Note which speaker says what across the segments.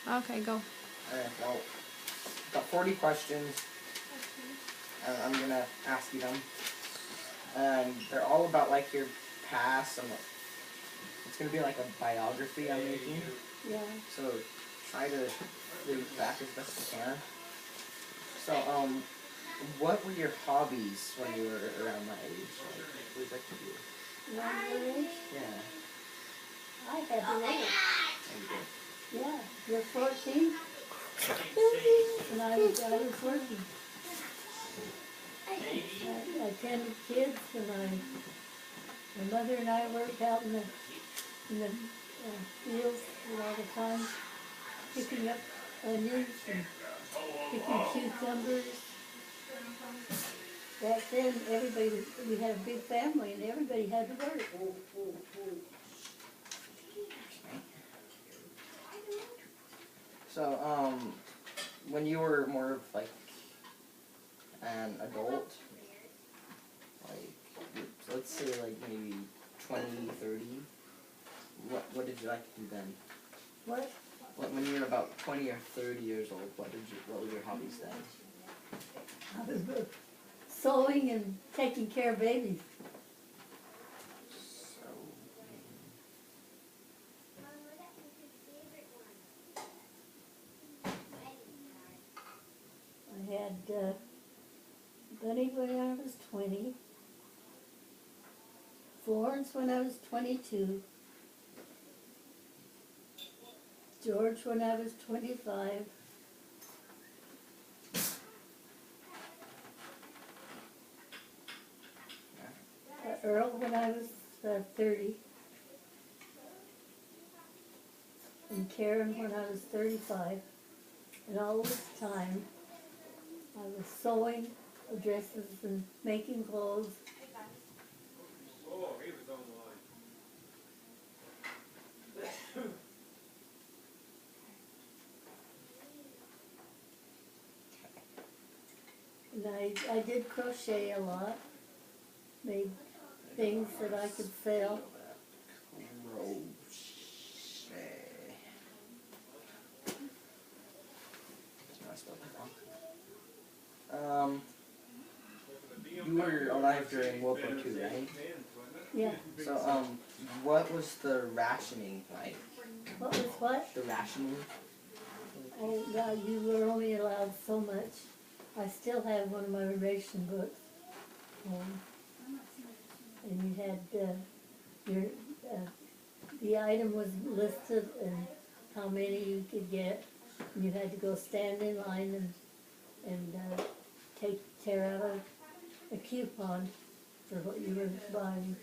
Speaker 1: Okay, go.
Speaker 2: Alright, well, got 40 questions, and I'm gonna ask you them. And they're all about, like, your past, and it's gonna be like a biography I'm making.
Speaker 3: Yeah.
Speaker 2: So, try to think back as best you can. So, what were your hobbies when you were around that age? Like, what did you like to do?
Speaker 3: Around your age?
Speaker 2: Yeah.
Speaker 3: I had to work.
Speaker 2: Oh, you did?
Speaker 3: Yeah. You're 14? And I was working. I tended kids, and my mother and I worked out in the fields all the time, picking up onions and picking cucumbers. Back then, we had a big family, and everybody had to work.
Speaker 2: So, when you were more of, like, an adult, like, let's say, like, maybe 20, 30, what did you like to do then?
Speaker 3: What?
Speaker 2: When you were about 20 or 30 years old, what were your hobbies then?
Speaker 3: I was sewing and taking care of babies. I had Bunny when I was 20, Florence when I was 22, George when I was 25, Earl when I was 30, and Karen when I was 35. And all this time, I was sewing dresses and making clothes.
Speaker 4: Oh, he was on the line.
Speaker 3: And I did crochet a lot, made things that I could sell.
Speaker 2: You were alive during World War II, right?
Speaker 3: Yeah.
Speaker 2: So, what was the rationing like?
Speaker 3: What was what?
Speaker 2: The rationing?
Speaker 3: Oh, God, you were only allowed so much. I still have one of my ration books. And you had the item was listed and how many you could get. And you had to go stand in line and tear out a coupon for what you were buying.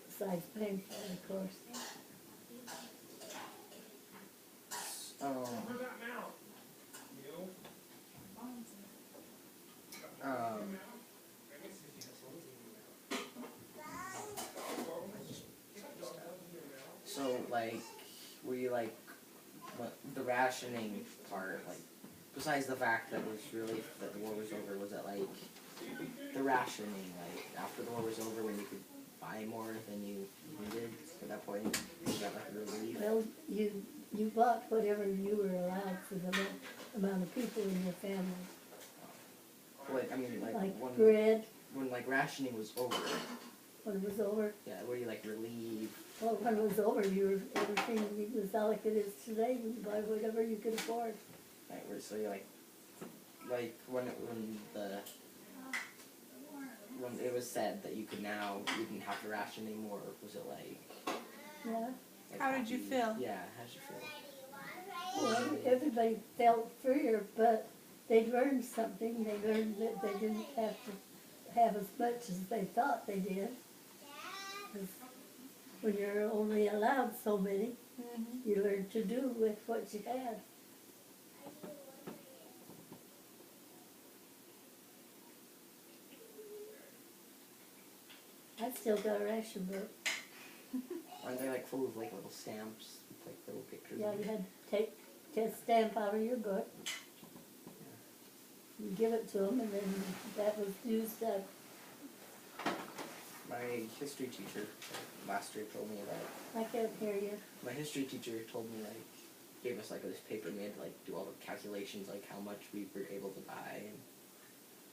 Speaker 3: Besides paying for it, of course.
Speaker 2: So, like, were you, like, the rationing part, like, besides the fact that it was really, that the war was over, was it, like, the rationing, like, after the war was over when you could buy more than you needed at that point? Was that, like, a relief?
Speaker 3: Well, you bought whatever you were allowed for the amount of people in your family.
Speaker 2: What, I mean, like when,
Speaker 3: bread.
Speaker 2: When, like, rationing was over.
Speaker 3: When it was over?
Speaker 2: Yeah, were you, like, relieved?
Speaker 3: Well, when it was over, everything was not like it is today. You buy whatever you could afford.
Speaker 2: Right, so you're like when it was said that you didn't have to ration anymore, was it like?
Speaker 3: Yeah.
Speaker 2: Like
Speaker 1: How did you feel?
Speaker 2: Yeah, how did you feel?
Speaker 3: Well, everybody felt freer, but they learned something. They learned that they didn't have to have as much as they thought they did. Because when you're only allowed so many, you learn to do with what you had. I still got a ration book.
Speaker 2: Aren't they like full of like little stamps with like little pictures?
Speaker 3: Yeah, you had to take a stamp out of your book. You give it to them, and then that was used.
Speaker 2: My history teacher last year told me that.
Speaker 3: I can't hear you.
Speaker 2: My history teacher told me like gave us like this paper and we had to like do all the calculations, like how much we were able to buy and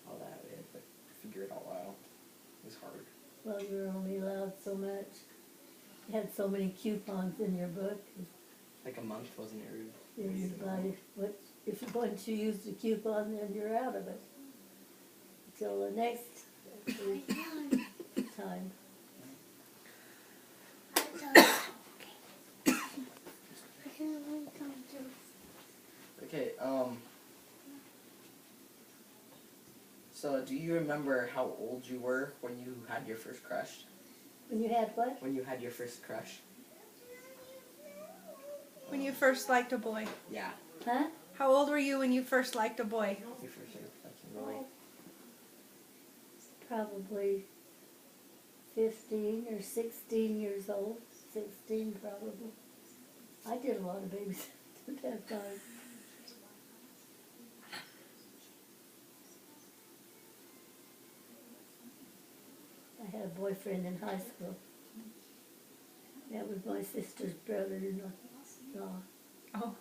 Speaker 2: all that. We had to like, figure it all out. It was hard.
Speaker 3: Well, you were only allowed so much. You had so many coupons in your book.
Speaker 2: Like a month, wasn't it?
Speaker 3: Then you buy what, if you're going to use the coupon, then you're out of it. Until the next time.
Speaker 2: Okay, so do you remember how old you were when you had your first crush?
Speaker 3: When you had what?
Speaker 2: When you had your first crush?
Speaker 4: When you first liked a boy.
Speaker 2: Yeah.
Speaker 3: Huh?
Speaker 4: How old were you when you first liked a boy?
Speaker 2: You first started liking Roy.
Speaker 3: Probably 15 or 16 years old. 16 probably. I did a lot of babies at that time. I had a boyfriend in high school. That was my sister's brother-in-law.
Speaker 4: Oh.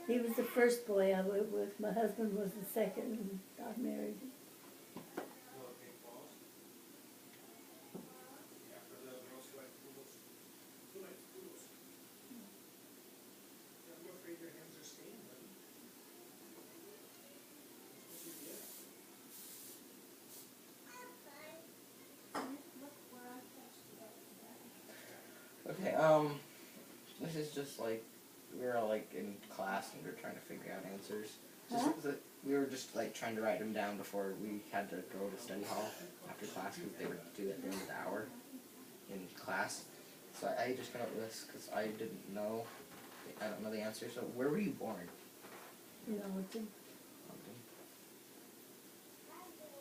Speaker 3: He was the first boy I went with. My husband was the second, and got married.
Speaker 2: Okay, this is just like, we were all like in class and we were trying to figure out answers. Just, we were just like trying to write them down before we had to go to study hall after class because they were due at the end of the hour in class. So I just came up with this because I didn't know, I don't know the answer. So where were you born?
Speaker 3: In Alton,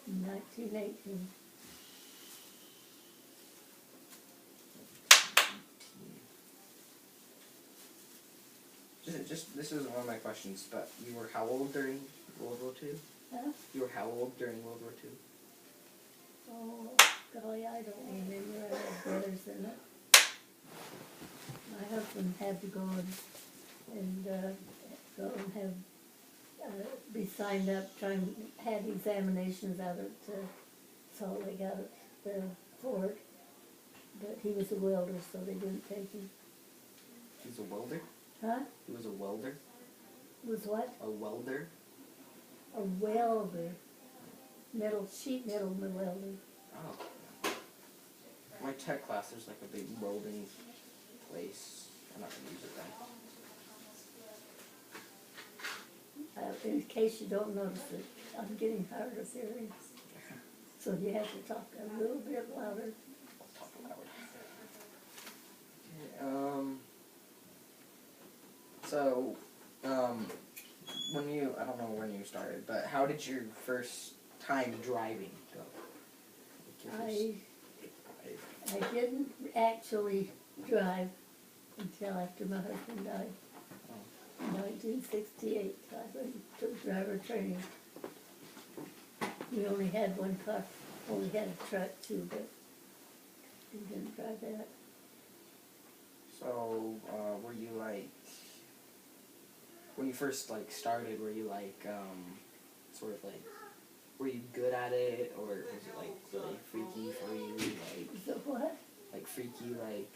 Speaker 3: 1918.
Speaker 2: Just this is one of my questions, but you were how old during World War II?
Speaker 3: Huh?
Speaker 2: You were how old during World War II?
Speaker 3: Oh, golly, I don't remember. I had brothers in it. My husband had to go and go and have be signed up, had examinations out at Salt Lake, out at the fort. But he was a welder, so they didn't take him.
Speaker 2: He's a welder?
Speaker 3: Huh?
Speaker 2: He was a welder?
Speaker 3: Was what?
Speaker 2: A welder?
Speaker 3: A welder. Sheet metal welder.
Speaker 2: Oh. My tech class, there's like a big welding place. I'm not going to use it then.
Speaker 3: In case you don't notice it, I'm getting tired of hearing. So you have to talk a little bit louder.
Speaker 2: I'll talk loud. Okay, so, when you, I don't know when you started, but how did your first time driving go? Like
Speaker 3: I didn't actually drive until after my husband died. In 1968, I took driver training. We only had one car, only had a truck too, but we didn't drive that.
Speaker 2: So, were you like, when you first like started, were you like, sort of like, were you good at it, or was it like really freaky for you, like?
Speaker 3: So what?
Speaker 2: Like freaky, like,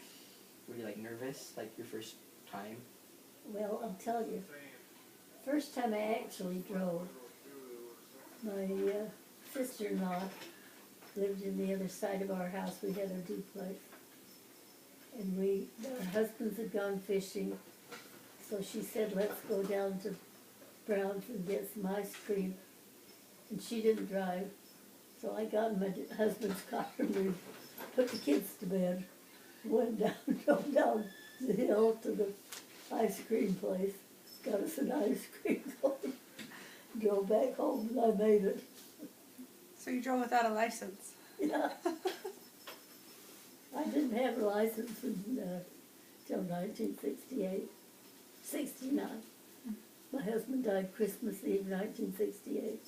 Speaker 2: were you like nervous, like your first time?
Speaker 3: Well, I'll tell you. First time I actually drove, my sister-in-law lived in the other side of our house. We had a duplex. And our husbands had gone fishing, so she said, let's go down to Brown's and get some ice cream. And she didn't drive, so I got in my husband's car and we put the kids to bed. Went down, drove down the hill to the ice cream place, got us an ice cream cone, drove back home, and I made it.
Speaker 4: So you drove without a license?
Speaker 3: Yeah. I didn't have a license until 1968, 69. My husband died Christmas Eve, 1968.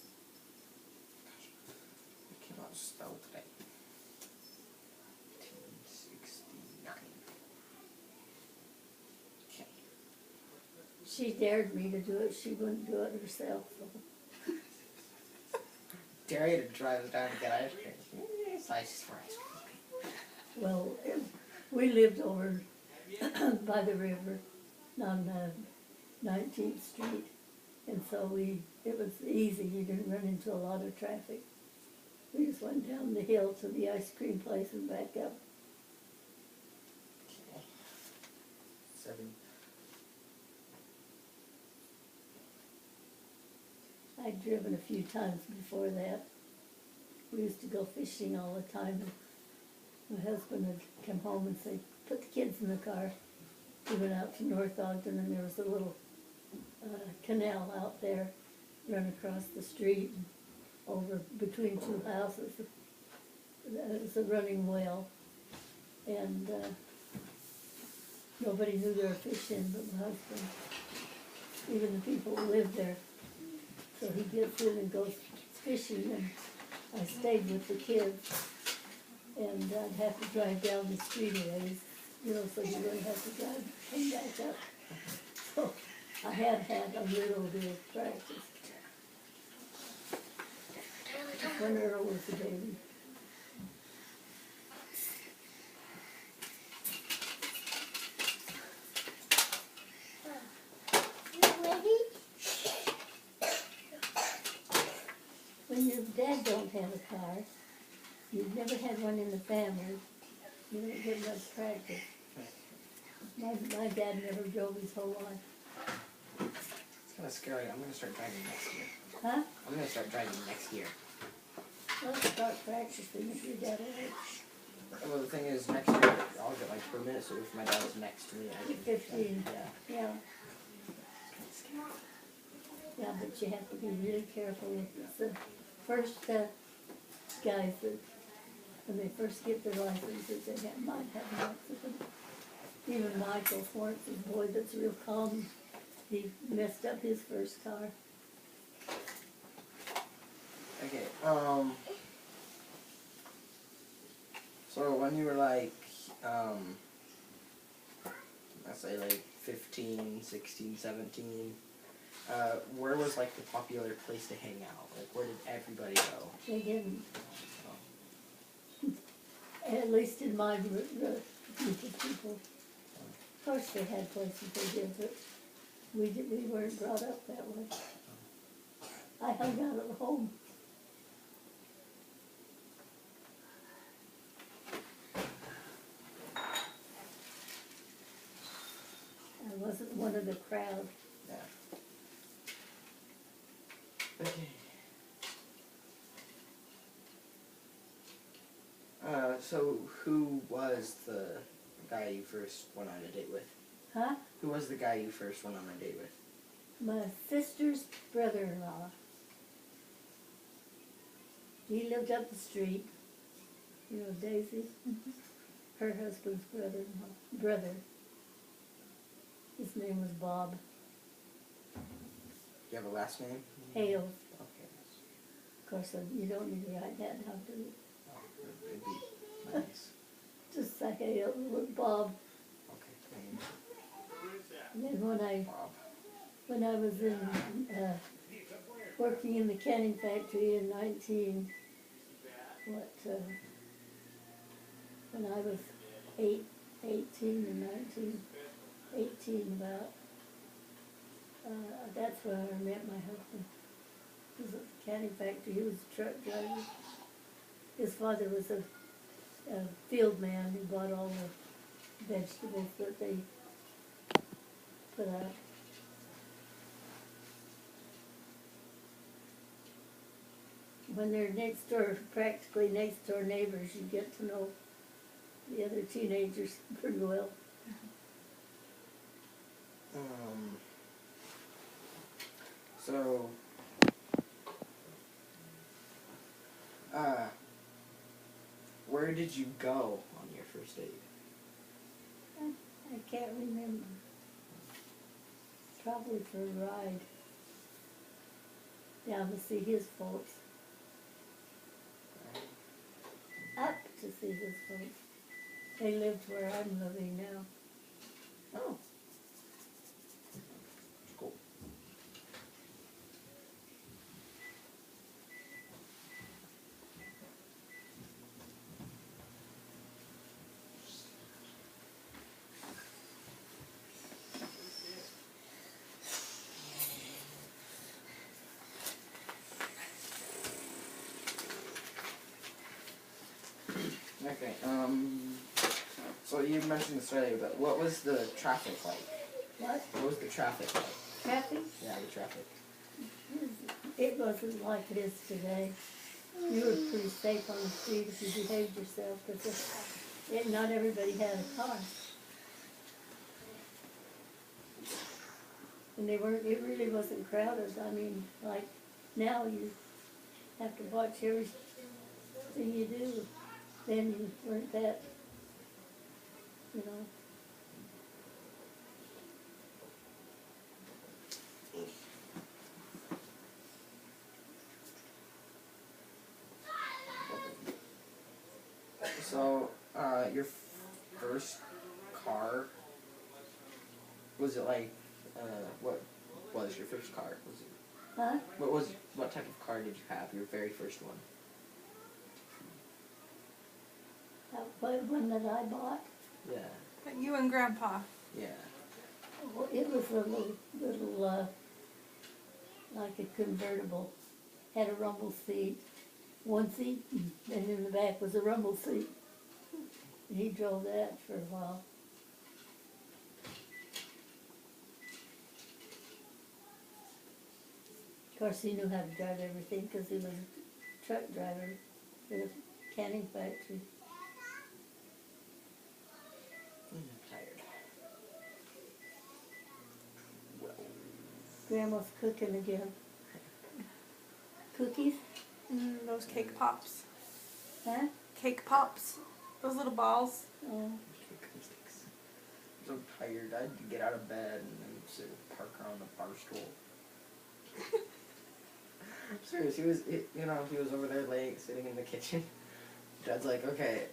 Speaker 2: I cannot spell today. 1969. Okay.
Speaker 3: she dared me to do it. She wouldn't do it herself. So.
Speaker 2: Dare you to drive down to get ice cream. Slices for ice cream.
Speaker 3: Well, we lived over by the river on 19th Street, and so it was easy. You didn't run into a lot of traffic. We just went down the hill to the ice cream place and back up.
Speaker 2: Okay. 7.
Speaker 3: I'd driven a few times before that. We used to go fishing all the time. My husband would come home and say, put the kids in the car. We went out to North Ogden, and there was a little canal out there, run across the street and over between two houses. It was a running well, and nobody knew there were fish in but my husband, even the people who lived there. So he gets in and goes fishing, and I stayed with the kids, and I'd have to drive down the street a ways, so you wouldn't have to drive and back up. So I had a little bit of practice when Earl was a baby. When your dad don't have a car, you've never had one in the family, you don't get much practice. My dad never drove his whole life.
Speaker 2: It's kind of scary. I'm going to start driving next year.
Speaker 3: Huh?
Speaker 2: I'm going to start driving next year.
Speaker 3: Well, start practicing if your dad will.
Speaker 2: Well, the thing is, next year I'll get my permit, so if my dad's next to me, I can.
Speaker 3: 15.
Speaker 2: Yeah.
Speaker 3: Yeah. Yeah, but you have to be really careful. It's the first guys that, when they first get their licenses, they might have an accident. Even Michael Swartz's boy that's real calm, he messed up his first car.
Speaker 2: Okay, so when you were like, let's say like 15, 16, 17, where was like the popular place to hang out? Like where did everybody go?
Speaker 3: They didn't. At least in my group of people. Of course they had places they did, but we weren't brought up that way. I hung out at home. I wasn't one of the crowd.
Speaker 2: Yeah. Okay. So who was the guy you first went on a date with?
Speaker 3: Huh?
Speaker 2: Who was the guy you first went on a date with?
Speaker 3: My sister's brother-in-law. He lived up the street. You know Daisy?
Speaker 4: Mhm.
Speaker 3: Her husband's brother. His name was Bob
Speaker 2: You have a last name?
Speaker 3: Hales.
Speaker 2: Okay.
Speaker 3: Of course, you don't need to write that down, do you?
Speaker 2: Oh, it'd be nice.
Speaker 3: Just say Hales with Bob.
Speaker 2: Okay, thank
Speaker 3: And then
Speaker 2: you, Bob.
Speaker 3: when I was in working in the canning factory in when I was 18 and 19, 18 about, that's when I met my husband. He was at the canning factory, he was a truck driver. His father was a field man who bought all the vegetables that they put out. When they're practically next door neighbors, you get to know the other teenagers pretty well.
Speaker 2: So, where did you go on your first date?
Speaker 3: I can't remember. Probably for a ride. Down to see his folks. Up to see his folks. They lived where I'm living now.
Speaker 2: Oh. So you mentioned this earlier, but what was the traffic like?
Speaker 3: What?
Speaker 2: What was the traffic like?
Speaker 3: Traffic?
Speaker 2: Yeah, the traffic.
Speaker 3: It wasn't like it is today. You were pretty safe on the street if you behaved yourself, because not everybody had a car. And it really wasn't crowded. I mean, like now you have to watch everything you do. Then you weren't that, you know.
Speaker 2: So, your first car, was it like, what was your first car? Was it,
Speaker 3: Huh?
Speaker 2: what type of car did you have, your very first one?
Speaker 3: What one that I bought?
Speaker 2: Yeah,
Speaker 4: You and Grandpa.
Speaker 2: yeah.
Speaker 3: Well, it was a little, like a convertible. Had a rumble seat, one seat, and in the back was a rumble seat. And he drove that for a while. Of course, he knew how to drive everything because he was a truck driver for the canning factory.
Speaker 2: I'm tired. Well,
Speaker 3: Grandma's cooking again. Cookies?
Speaker 4: Those cake pops.
Speaker 3: Huh?
Speaker 4: Cake pops. Those little balls.
Speaker 3: Oh,
Speaker 2: I'm so tired. I had to get out of bed and then sit park on the bar stool. Serious, he was over there sitting in the kitchen. Dad's like, okay,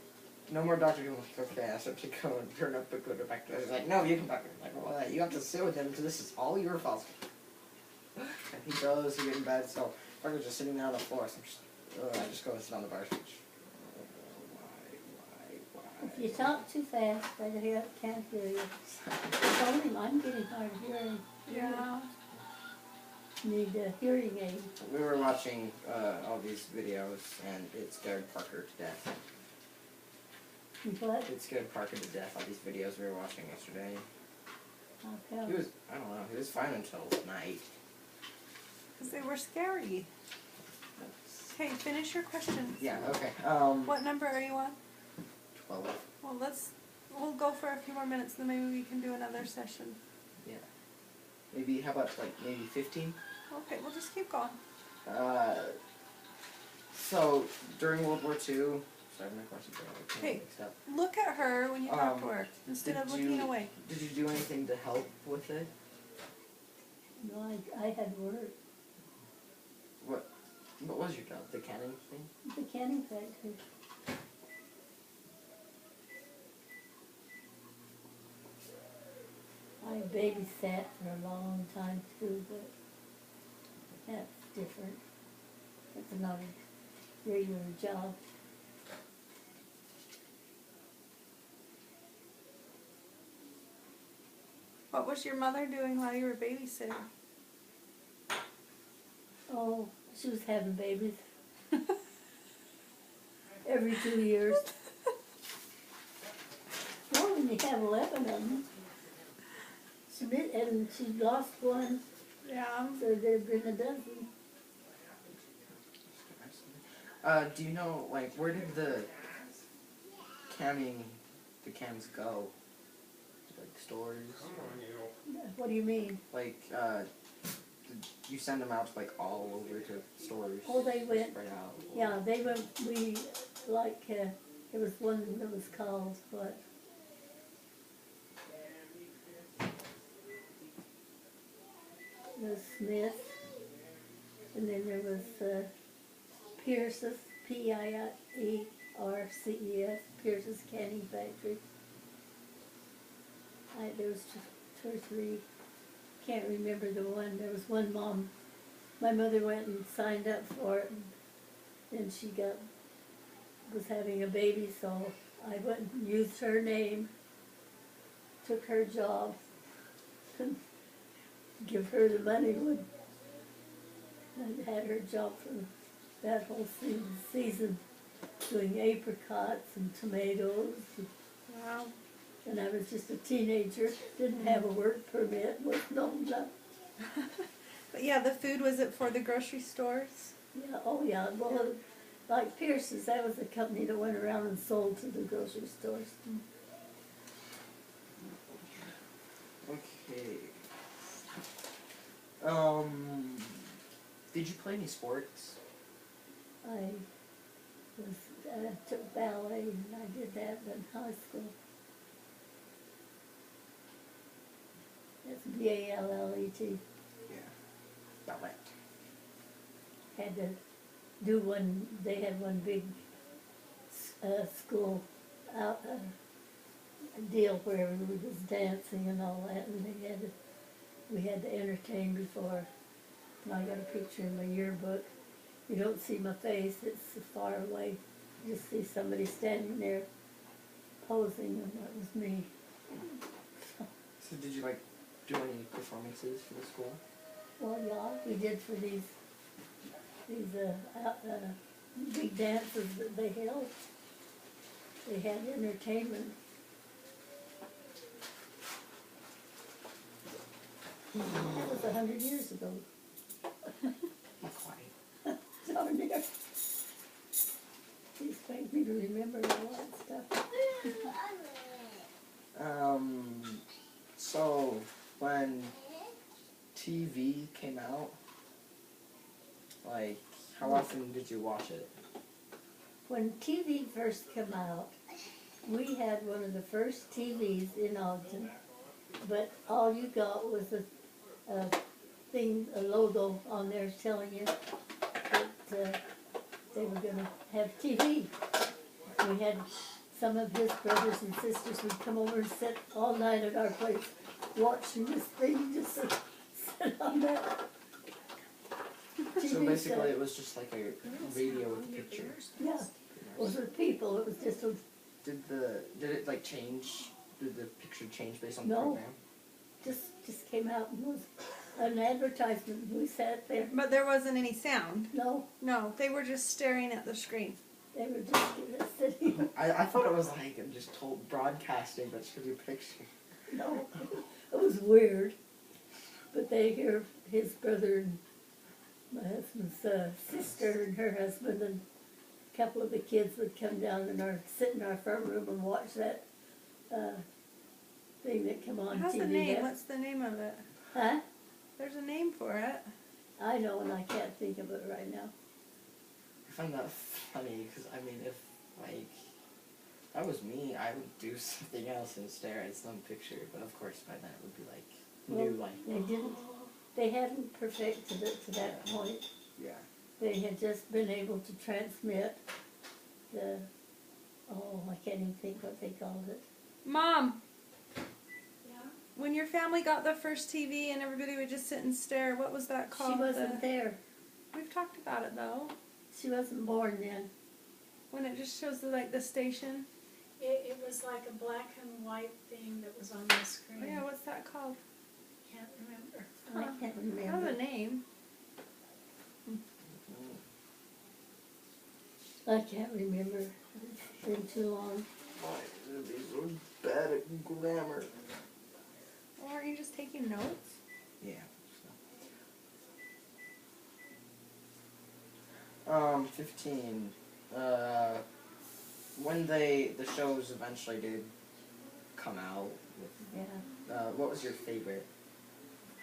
Speaker 2: no more Dr. Doom. Like, okay, I have to go and turn up and go back to bed. He's like, no, you come back here. I'm like, well, you have to sit with him because this is all your fault. And he goes to get in bed, so Parker's just sitting there on the floor. So I just go and sit on the bar stool. Why?
Speaker 3: if you talk too fast, I can't hear you. I told him I'm getting hard of hearing.
Speaker 4: Yeah.
Speaker 3: Need a hearing aid.
Speaker 2: We were watching all these videos, and it scared Parker to death.
Speaker 3: What?
Speaker 2: It scared Parker to death, all these videos we were watching yesterday.
Speaker 3: How
Speaker 2: He
Speaker 3: come?
Speaker 2: was, I don't know, he was fine until night.
Speaker 4: Because they were scary. Okay, finish your questions.
Speaker 2: Yeah, okay.
Speaker 4: What number are you on?
Speaker 2: 12.
Speaker 4: Well, we'll go for a few more minutes, then maybe we can do another session.
Speaker 2: Yeah. Maybe, how about, maybe 15?
Speaker 4: Okay, we'll just keep going.
Speaker 2: So, during World War II, sorry, my questions are
Speaker 4: Okay.
Speaker 2: mixed up.
Speaker 4: Look at her when you talk to her, instead
Speaker 2: did
Speaker 4: of looking
Speaker 2: you-
Speaker 4: away.
Speaker 2: Did you do anything to help with it?
Speaker 3: No, I had work.
Speaker 2: What was your job? The canning thing?
Speaker 3: The canning factory. I babysat for a long time too, but that's different. That's not a regular job.
Speaker 4: What was your mother doing while you were babysitting?
Speaker 3: Oh, she was having babies every 2 years. Well, when you have 11 of them, and she lost one,
Speaker 4: Yeah.
Speaker 3: so there'd been a dozen.
Speaker 2: Do you know, where did the cans go? Stores?
Speaker 3: What do you mean?
Speaker 2: Did you send them out, all over to stores?
Speaker 3: Oh, they went,
Speaker 2: Spread out?
Speaker 3: yeah, they went, there was one that was called, what? There was Smith, and then there was Pierce's, P-I-E-R-C-E-S, Pierce's Canning Factory. There was just 2 or 3, can't remember the one. There was one my mother went and signed up for it, and she was having a baby, so I went and used her name, took her job, and give her the money when I had her job for that whole season doing apricots and tomatoes.
Speaker 4: Wow.
Speaker 3: And I was just a teenager, didn't have a work permit, wasn't old enough.
Speaker 4: But yeah, the food, was it for the grocery stores?
Speaker 3: Yeah, oh yeah, well, like Pierce's, that was a company that went around and sold to the grocery stores.
Speaker 2: Okay. Did you play any sports?
Speaker 3: I took ballet and I did that in high school. That's B-A-L-L-E-T.
Speaker 2: Yeah. Ballet.
Speaker 3: Had to do one, they had one big school out, deal where everybody was dancing and all that, and we had to entertain before. And I got a picture in my yearbook. You don't see my face, it's far away. You just see somebody standing there posing, and that was me.
Speaker 2: So did you like do any performances for the school?
Speaker 3: Well, yeah, we did for these big dances that they held. They had entertainment. That was 100 years ago.
Speaker 2: Not quite.
Speaker 3: Darn near. These make me to remember all that stuff.
Speaker 2: So when TV came out, like, how often did you watch it?
Speaker 3: When TV first came out, we had one of the first TVs in Ogden, but all you got was a thing, a logo on there telling you that they were going to have TV. We had some of his brothers and sisters would come over and sit all night at our place watching this thing, just sit on that TV
Speaker 2: So basically
Speaker 3: set.
Speaker 2: it was just like a radio with pictures.
Speaker 3: Yeah, it was with people, it was just a,
Speaker 2: Did it like change? Did the picture change based on the
Speaker 3: No.
Speaker 2: program?
Speaker 3: just came out and was an advertisement. We sat there.
Speaker 4: But there wasn't any sound.
Speaker 3: No,
Speaker 4: No, they were just staring at the screen.
Speaker 3: they were just sitting.
Speaker 2: I thought it was like just told broadcasting, but showed you picture.
Speaker 3: No, it was weird. But they hear his brother and my husband's sister and her husband and a couple of the kids would come down and sit in our front room and watch that thing that come on
Speaker 4: How's
Speaker 3: TV.
Speaker 4: the name? What's the name of it?
Speaker 3: Huh?
Speaker 4: There's a name for it.
Speaker 3: I know, and I can't think of it right now.
Speaker 2: I find that funny because I mean, if like that was me, I would do something else and stare at some picture. But of course, by then it would be like new,
Speaker 3: Well,
Speaker 2: like
Speaker 3: they hadn't perfected it to that point.
Speaker 2: yeah.
Speaker 3: They had just been able to transmit the, I can't even think what they called it.
Speaker 4: Mom. When your family got the first TV and everybody would just sit and stare, what was that called?
Speaker 3: She wasn't there.
Speaker 4: We've talked about it though.
Speaker 3: She wasn't born then.
Speaker 4: When it just shows the station.
Speaker 1: It was like a black and white thing that was on the screen.
Speaker 4: Oh yeah, what's that called?
Speaker 1: Can't remember.
Speaker 3: I can't
Speaker 4: I
Speaker 3: remember.
Speaker 4: have a name.
Speaker 3: I can't remember. It's been too long.
Speaker 2: Why is it be so bad at grammar?
Speaker 4: Well, aren't you just taking notes?
Speaker 2: Yeah. So. 15. When the shows eventually did come out,
Speaker 3: Yeah.
Speaker 2: what was your favorite?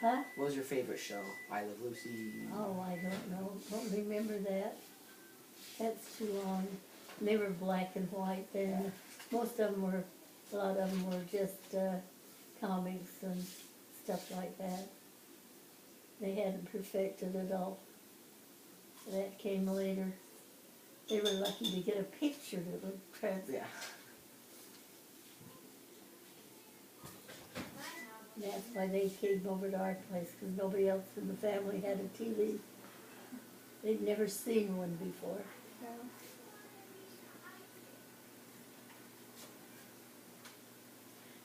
Speaker 3: Huh?
Speaker 2: What was your favorite show? I Love Lucy.
Speaker 3: Oh, I don't know. Don't remember that. That's too long. They were black and white then. Most of them were, a lot of them were just comics and stuff like that. They hadn't perfected it all. That came later. They were lucky to get a picture that would transfer.
Speaker 2: Yeah.
Speaker 3: That's why they came over to our place, because nobody else in the family had a TV. They'd never seen one before.
Speaker 4: Yeah.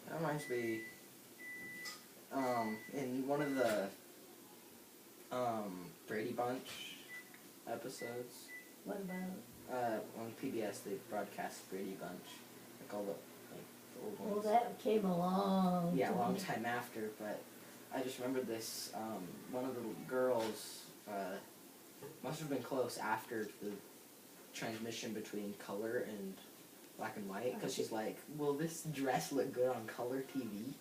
Speaker 2: That reminds me, in one of the Brady Bunch episodes,
Speaker 3: What about?
Speaker 2: on PBS they broadcast Brady Bunch, like all the old
Speaker 3: Well,
Speaker 2: ones.
Speaker 3: that came along.
Speaker 2: Yeah, a long time after, but I just remember this, one of the girls, must have been close after the transmission between color and black and white, because she's like, will this dress look good on color TV?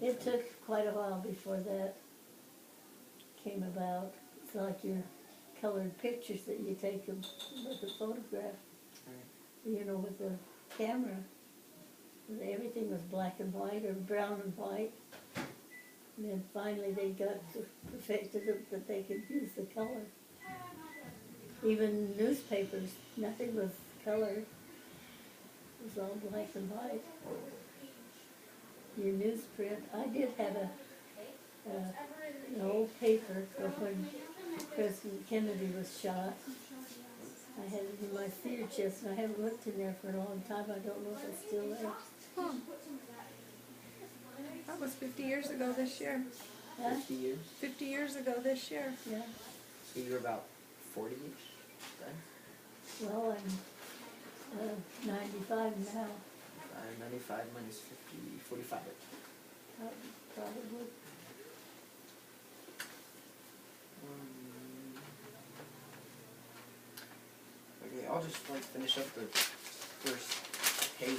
Speaker 3: It took quite a while before that came about. It's like your colored pictures that you take with a photograph, you know, with the camera. Everything was black and white or brown and white. And then finally they got perfected it that they could use the color. Even newspapers, nothing was colored. It was all black and white. Your newsprint, I did have an old paper for when President Kennedy was shot. I had it in my theater chest, and I haven't looked in there for a long time. I don't know if it's still there.
Speaker 4: Huh. That was 50 years ago this year.
Speaker 3: Huh?
Speaker 2: 50 years?
Speaker 4: 50 years ago this year.
Speaker 3: Yeah.
Speaker 2: So you were about 40 years then?
Speaker 3: Well, I'm 95 now.
Speaker 2: 95 minus 50, 45.
Speaker 3: Probably.
Speaker 2: Okay, I'll just like finish up the first page.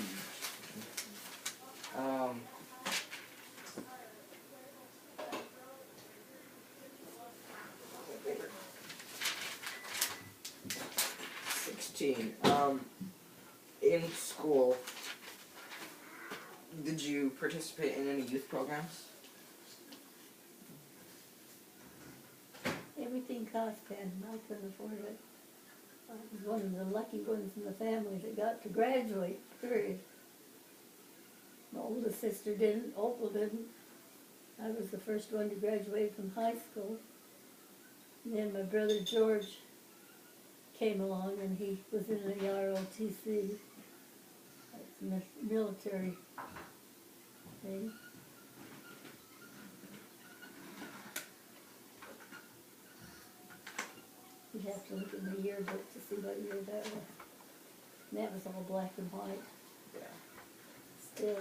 Speaker 2: 16. In school, did you participate in any youth programs?
Speaker 3: Everything cost pen. I couldn't afford it. I was one of the lucky ones in the family that got to graduate, period. My oldest sister didn't, Opal didn't. I was the first one to graduate from high school. And then my brother George came along and he was in the ROTC. That's a military thing. You'd have to look in the yearbook to see what year that was. And that was all black and white.
Speaker 2: Yeah.
Speaker 3: Still.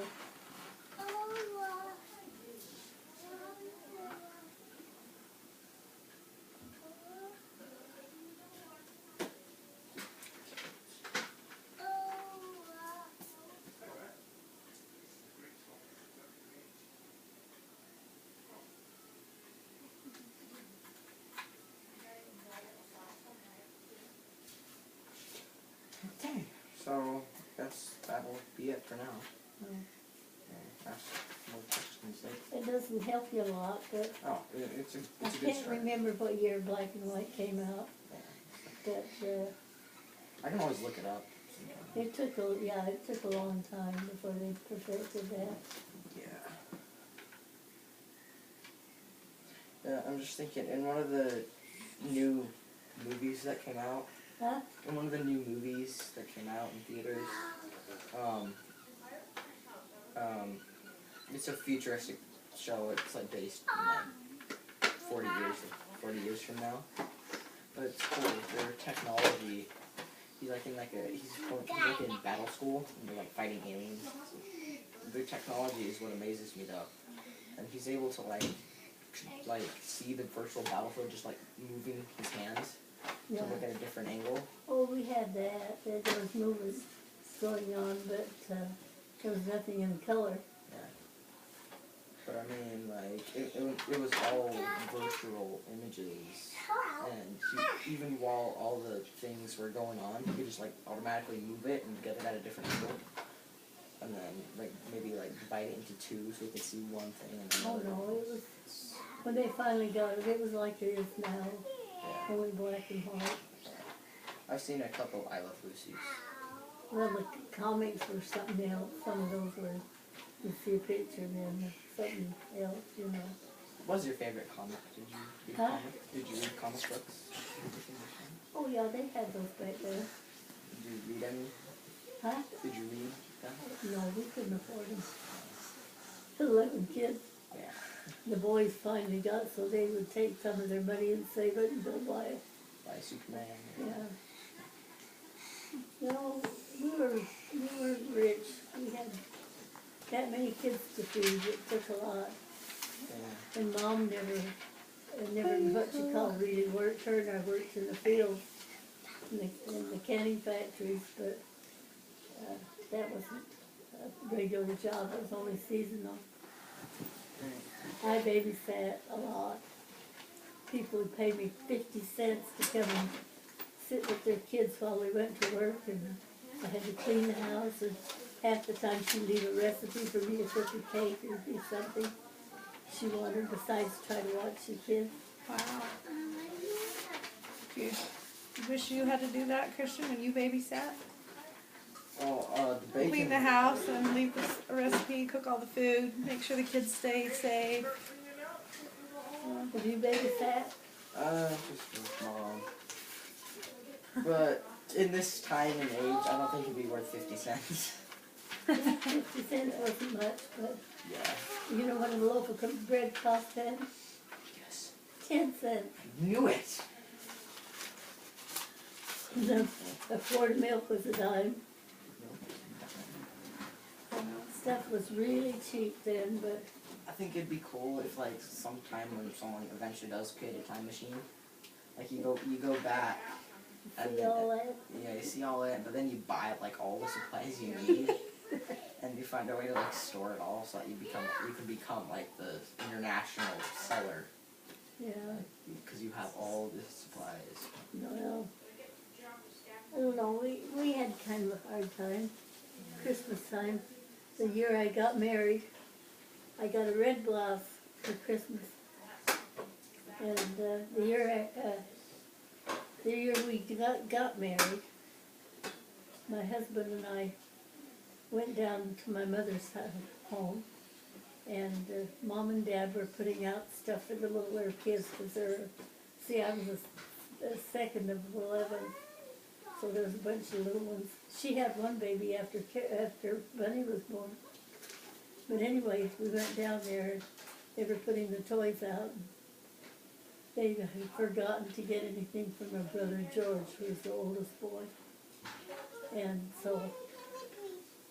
Speaker 2: Okay, so I guess that'll be it for now.
Speaker 3: Mm.
Speaker 2: Ask more questions later.
Speaker 3: It doesn't help you a lot, but
Speaker 2: Oh, it's a
Speaker 3: I
Speaker 2: good
Speaker 3: can't
Speaker 2: start.
Speaker 3: remember what year black and white came out. But
Speaker 2: I can always look it up.
Speaker 3: it took a long time before they perfected that.
Speaker 2: Yeah, I'm just thinking, in one of the new movies that came out,
Speaker 3: Huh?
Speaker 2: in one of the new movies that came out in theaters, it's a futuristic show. It's like based in like 40 years from now. But it's cool. Their technology. He's like in battle school, and they're like fighting aliens. Their technology is what amazes me though, and he's able to like see the virtual battlefield just like moving his hands
Speaker 3: Yeah.
Speaker 2: to look at a different angle.
Speaker 3: Oh, we had that. There was movies going on, but there was nothing in color.
Speaker 2: Yeah. But I mean, like, it was all virtual images, and even while all the things were going on, you could just like automatically move it and get it at a different angle, and then like maybe like divide it into two so you can see one thing and
Speaker 3: Oh
Speaker 2: another.
Speaker 3: no, it was, when they finally got it, it was like it is now,
Speaker 2: Yeah.
Speaker 3: only black and white.
Speaker 2: I've seen a couple I Love Lucy's.
Speaker 3: Well, the comics were something else. Some of those were, you see a picture and then something else, you know.
Speaker 2: What was your favorite comic? Did you read
Speaker 3: Huh?
Speaker 2: Did you read comic books?
Speaker 3: Oh yeah, they had those back there.
Speaker 2: Did you read any?
Speaker 3: Huh?
Speaker 2: Did you read them?
Speaker 3: No, we couldn't afford them. 11 kids.
Speaker 2: Yeah.
Speaker 3: The boys finally got so they would take some of their money and save it and go buy it.
Speaker 2: By Superman.
Speaker 3: Yeah. No, we were We weren't rich. We had that many kids to feed. It took a lot.
Speaker 2: Yeah.
Speaker 3: And Mom never what you call really worked. Her and I worked in the fields, in the canning factories, but that wasn't a regular job. It was only seasonal. I babysat a lot. People would pay me 50 cents to come and sit with their kids while they went to work, and I had to clean the house, and half the time she'd leave a recipe for me to cook a cake or do something she wanted besides try to watch the kids.
Speaker 4: Wow. You wish you had to do that, Christian, when you babysat?
Speaker 2: Oh, the bacon.
Speaker 4: Clean the house and leave a recipe, cook all the food, make sure the kids stay safe.
Speaker 3: Have you babysat?
Speaker 2: Just with Mom. But in this time and age, I don't think it'd be worth 50 cents.
Speaker 3: 50 cents wasn't much, but
Speaker 2: Yeah.
Speaker 3: you know what a loaf of bread cost then?
Speaker 2: Yes.
Speaker 3: 10 cents.
Speaker 2: I knew it.
Speaker 3: A quart of milk was a dime. Stuff was really cheap then, but
Speaker 2: I think it'd be cool if, like, sometime when someone eventually does create a time machine, like you go back and
Speaker 3: see all that.
Speaker 2: yeah, you see all that, but then you buy like all the supplies you need, and you find a way to like store it all so that you can become like the international seller
Speaker 3: Yeah,
Speaker 2: because you have all the supplies.
Speaker 3: well, I don't know, we had kind of a hard time. Christmas time, the year I got married, I got a red blouse for Christmas. And the year we got married, my husband and I went down to my mother's home, and Mom and Dad were putting out stuff for the littler kids because I was the second of 11, so there was a bunch of little ones. She had one baby after Bunny was born. But anyway, we went down there, and they were putting the toys out. They had forgotten to get anything from my brother George, who was the oldest boy. And so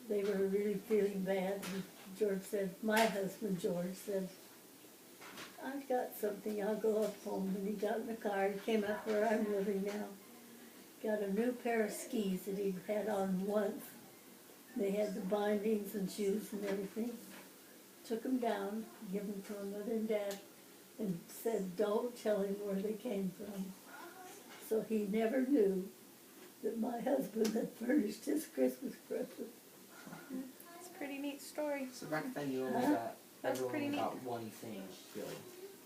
Speaker 3: they were really feeling bad. And George said, my husband George said, I've got something, I'll go up home. And he got in the car and came up where I'm living now. Got a new pair of skis that he'd had on once. They had the bindings and shoes and everything. Took them down, gave them to my mother and Dad, and said, don't tell him where they came from. So he never knew that my husband had furnished his Christmas present.
Speaker 4: It's a pretty neat story.
Speaker 2: So back then you only got
Speaker 4: That's
Speaker 2: everyone
Speaker 4: pretty neat.
Speaker 2: got one thing, really.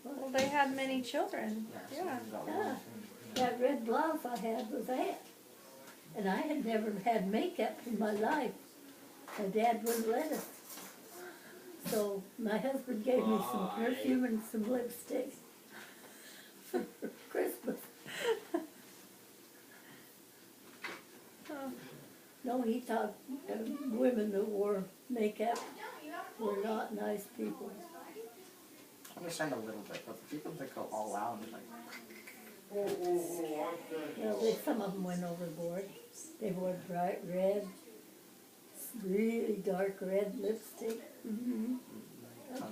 Speaker 4: Well, they had many children.
Speaker 2: Yeah. So
Speaker 4: Yeah.
Speaker 2: you got
Speaker 3: Yeah.
Speaker 2: one thing.
Speaker 3: That red blouse I had was that. And I had never had makeup in my life. My dad wouldn't let us. So my husband gave me some perfume and some lipstick for Christmas.
Speaker 4: Oh.
Speaker 3: No, he thought women that wore makeup were not nice people.
Speaker 2: I understand a little bit, but the people that go all out and like,
Speaker 3: Some of them went overboard. They wore bright red, really dark red lipstick.
Speaker 4: Mm-hmm.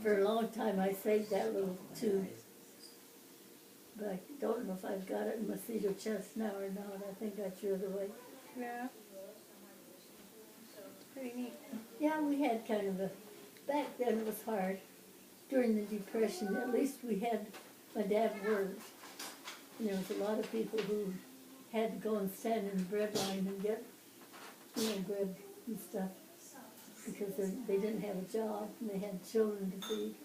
Speaker 3: For a long time I saved that little tube. But I don't know if I've got it in my cedar chest now or not. I think I threw it away.
Speaker 4: Yeah. It's pretty neat.
Speaker 3: Yeah, we had kind of back then it was hard. During the Depression, at least we had, my dad worked. And there was a lot of people who had to go and stand in the bread line and get, bread and stuff. Because they didn't have a job and they had children to feed.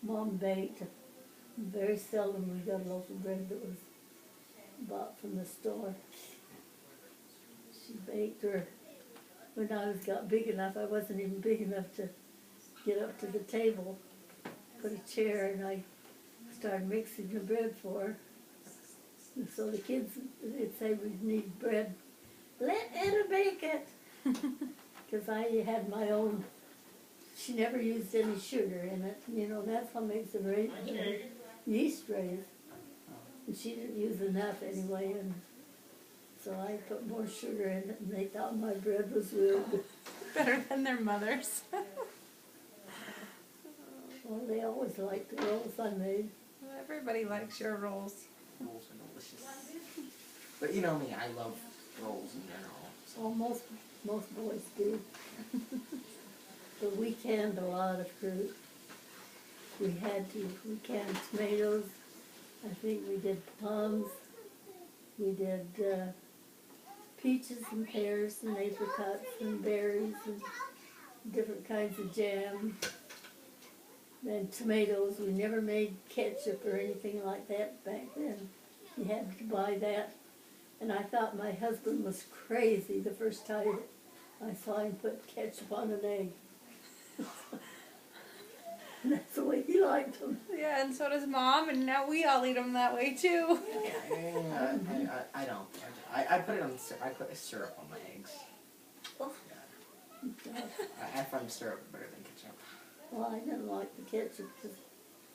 Speaker 3: Mom baked. Very seldom we got a loaf of bread that was bought from the store. She baked her. When I got big enough, I wasn't even big enough to get up to the table, put a chair, and I started mixing the bread for her. And so the kids, they'd say we need bread. Let Etta bake it. Because I had my own, she never used any sugar in it. That's what makes the yeast raise. And she didn't use enough anyway. And So I put more sugar in it, and they thought my bread was real good.
Speaker 4: Better than their mothers.
Speaker 3: Well, they always liked the rolls I made.
Speaker 4: Everybody likes your rolls.
Speaker 2: Rolls are delicious. But you know me, I love rolls in general. So.
Speaker 3: Well, most boys do. But we canned a lot of fruit. We had to. We canned tomatoes. I think we did plums. We did peaches and pears and apricots and berries and different kinds of jam. Then tomatoes. We never made ketchup or anything like that back then. You had to buy that. And I thought my husband was crazy the first time I saw him put ketchup on an egg. And that's the way he liked them.
Speaker 4: Yeah, and so does Mom, and now we all eat them that way too.
Speaker 2: I don't. I put it on. I put syrup on my eggs.
Speaker 3: Oh.
Speaker 2: Yeah. I find syrup better than ketchup.
Speaker 3: Well, I didn't like the ketchup because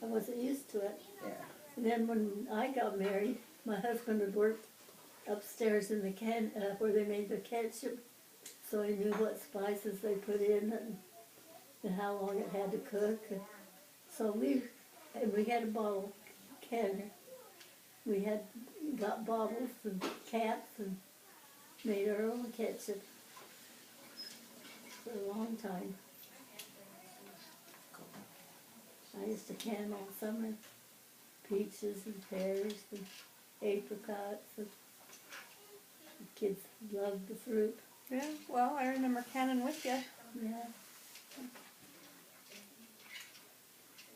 Speaker 3: I wasn't used to it.
Speaker 2: Yeah.
Speaker 3: And then when I got married, my husband had worked upstairs in the can where they made the ketchup, so he knew what spices they put in and how long it had to cook. And so we had a bottle canner. We had got bottles and caps and made our own ketchup for a long time. I used to can all summer peaches and pears and apricots. And the kids loved the fruit.
Speaker 4: Yeah, well, I remember canning with you.
Speaker 3: Yeah.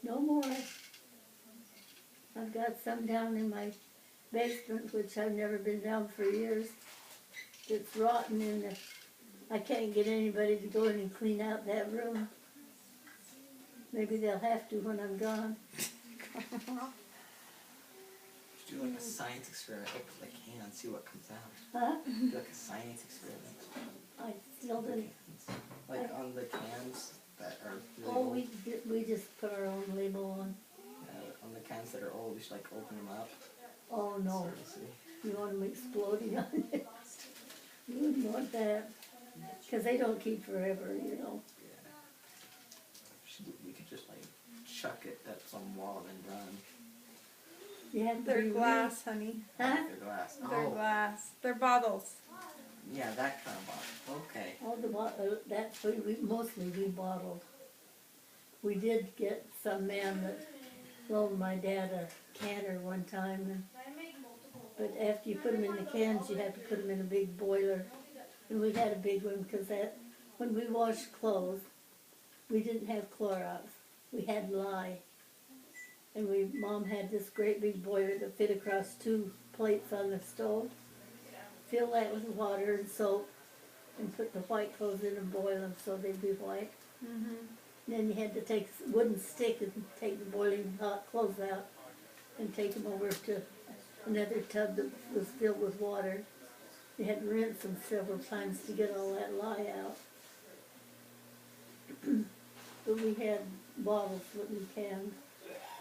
Speaker 3: No more. I've got some down in my basement, which I've never been down for years. It's rotten in there. I can't get anybody to go in and clean out that room. Maybe they'll have to when I'm gone.
Speaker 2: Do like a science experiment. Open the can and see what comes out.
Speaker 3: Huh?
Speaker 2: Do like a science experiment.
Speaker 3: I still didn't.
Speaker 2: Like on the cans that are really
Speaker 3: Oh,
Speaker 2: old.
Speaker 3: we just put our own label on.
Speaker 2: On the cans that are old, we should like open them up.
Speaker 3: Oh no,
Speaker 2: Sort of see.
Speaker 3: you want them exploding on it. You wouldn't want that. Because they don't keep forever, you know.
Speaker 2: Yeah. We could just like chuck it at some wall and then run.
Speaker 3: You have to
Speaker 4: They're
Speaker 3: be
Speaker 4: glass, honey.
Speaker 3: Huh?
Speaker 2: They're glass.
Speaker 4: They're
Speaker 2: Oh,
Speaker 4: glass. They're bottles.
Speaker 2: yeah, that kind of bottle. Okay.
Speaker 3: All the that's what we mostly we bottled. We did get some man that loaned my dad a canner one time, but after you put them in the cans, you have to put them in a big boiler. And we had a big one because when we washed clothes, we didn't have Clorox. We had lye. And Mom had this great big boiler that fit across 2 plates on the stove. Fill that with water and soap and put the white clothes in and boil them so they'd be white.
Speaker 4: Mm-hmm.
Speaker 3: Then you had to take a wooden stick and take the boiling hot clothes out and take them over to another tub that was filled with water. You had to rinse them several times to get all that lye out. But we had bottles that we canned.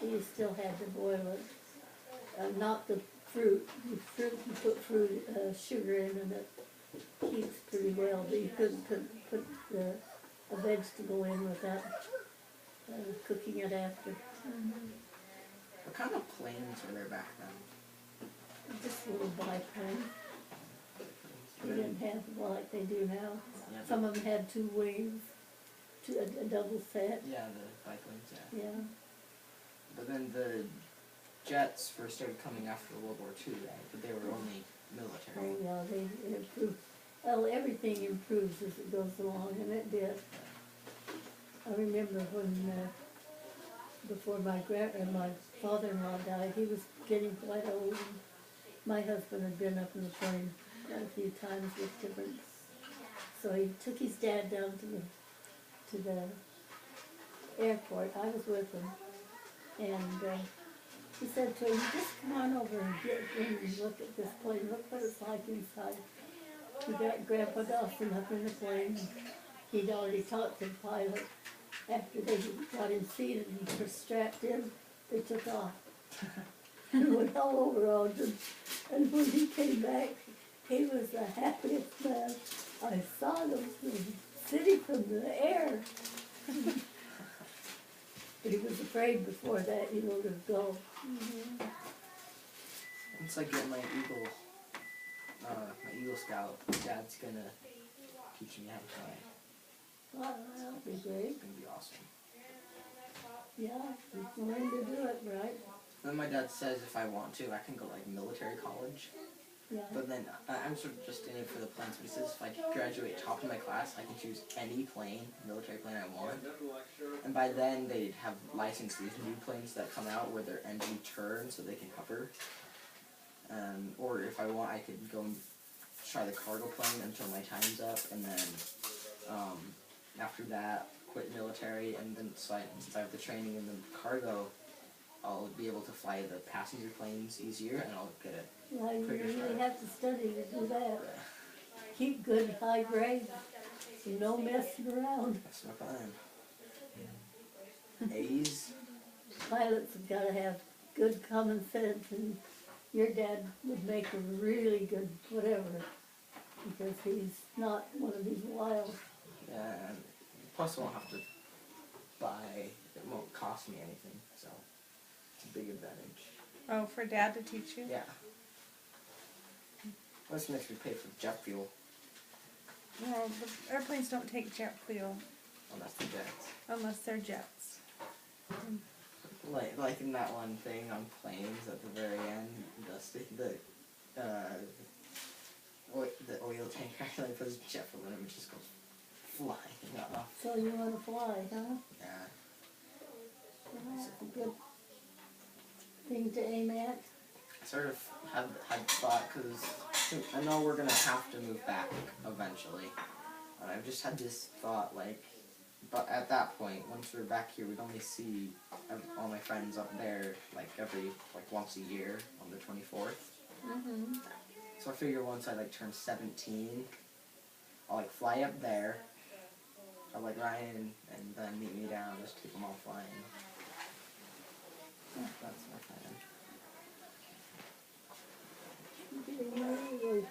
Speaker 3: You still had to boil it. Not the fruit. The fruit, you put sugar in and it keeps pretty well, but you couldn't put a vegetable in without cooking it after.
Speaker 2: What kind of planes were there back then?
Speaker 3: Just a little biplane. They didn't have like they do now.
Speaker 2: Yeah,
Speaker 3: Some of them had 2 wings, a double set.
Speaker 2: yeah, the biplanes, yeah.
Speaker 3: Yeah.
Speaker 2: But then the jets first started coming after World War II, right? But they were only military.
Speaker 3: Oh yeah, they improved. Well, everything improves as it goes along, and it did. I remember when before my father-in-law died, he was getting quite old. And my husband had been up in the plane quite a few times with different. So he took his dad down to the airport. I was with him, and he said to him, "Just come on over and get in and look at this plane. Look what it's like inside." We got Grandpa Dawson up in the plane. He'd already talked to the pilot. After they got him seated and were strapped in, they took off and went all over Ogden. And when he came back, He was the happiest man. I saw him sitting from the air. But he was afraid before that, you know, to go.
Speaker 2: It's like getting my Eagle Scout. Dad's gonna teach me how to fly.
Speaker 3: Oh, that'll be great.
Speaker 2: It's gonna be awesome.
Speaker 3: Yeah, you can learn to do it, right?
Speaker 2: Then my dad says if I want to, I can go like military college.
Speaker 3: Yeah.
Speaker 2: But then I'm sort of just in it for the planes. But he says if I graduate top of my class, I can choose any plane, military plane I want. And by then they'd have licensed these new planes that come out where their engine turns so they can hover. Or if I want, I could go and try the cargo plane until my time's up, and then after that, quit military, and then since I have the training in the cargo, I'll be able to fly the passenger planes easier, and I'll get it.
Speaker 3: Well, you
Speaker 2: Pretty
Speaker 3: really
Speaker 2: sure.
Speaker 3: have to study to do that. Keep good high grades. No messing around.
Speaker 2: That's my plan. A's.
Speaker 3: Pilots have got to have good common sense, and your dad would make a really good whatever, because he's not one of these wild.
Speaker 2: Yeah, and plus I won't have to buy, it won't cost me anything, so it's a big advantage.
Speaker 4: Oh, for Dad to teach you?
Speaker 2: Yeah. This makes me pay for jet fuel.
Speaker 4: Well, the airplanes don't take jet fuel
Speaker 2: That's the jets.
Speaker 4: unless they're jets.
Speaker 2: Like in that one thing on planes at the very end, the oil tank actually puts jet fuel in it and just goes flying off.
Speaker 3: So you want to fly, huh?
Speaker 2: Yeah.
Speaker 3: Well, that's a good thing to aim at.
Speaker 2: I sort of had thought, because I know we're going to have to move back eventually. And I've just had this thought, like, but at that point, once we're back here, we'd only see all my friends up there, like, once a year on the 24th.
Speaker 4: Mm-hmm.
Speaker 2: So I figure once I, turn 17, I'll, fly up there. I'll, Ryan and then meet me down, just keep them all flying. Yeah, that's my plan.
Speaker 3: Really